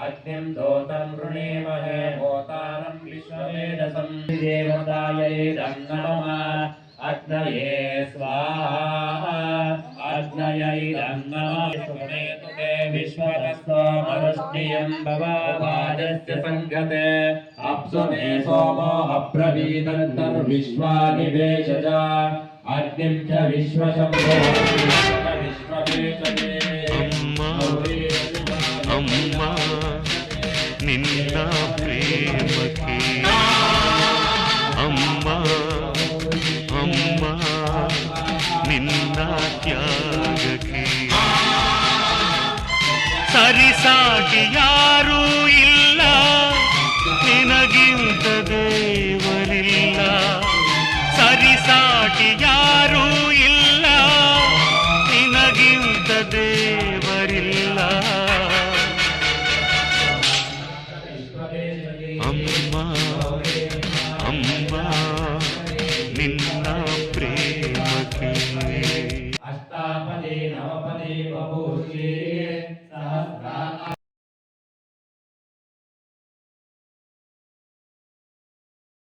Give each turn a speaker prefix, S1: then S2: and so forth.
S1: अग्निं दोतं वृणीमहे होतारं विश्ववेदसं देवतायै नमः अग्नये स्वाहा अग्नयै नमः सुमेतुते विश्वकस्तो मरुष्णियं भवाभाजस्य संगते अप्सुमे सोमो अब्रवीदन्तर्विश्वानि वेशजा अग्निं च विश्वशम्भो विश्ववेशजे
S2: अम्मा निन्न प्रेमके अम्मा अम्मा निन्न त्यागके सरिसाटी यारू ಇಲ್ಲ ನಿನಗಿಂತ ದೇವರಿಲ್ಲ ಸರಿಸಾಟಿ ಯಾರೂ ಇಲ್ಲ ನಿನಗಿಂತ ದೇವರಿಲ್ಲ ಅಮ್ಮ ಅಮ್ಮ ನಿನ್ನ ಪ್ರೇಮಕ್ಕೆ
S1: ಅಷ್ಟಾಪದಿ ನವಪದಿ ಬಹುಶ್ರೀ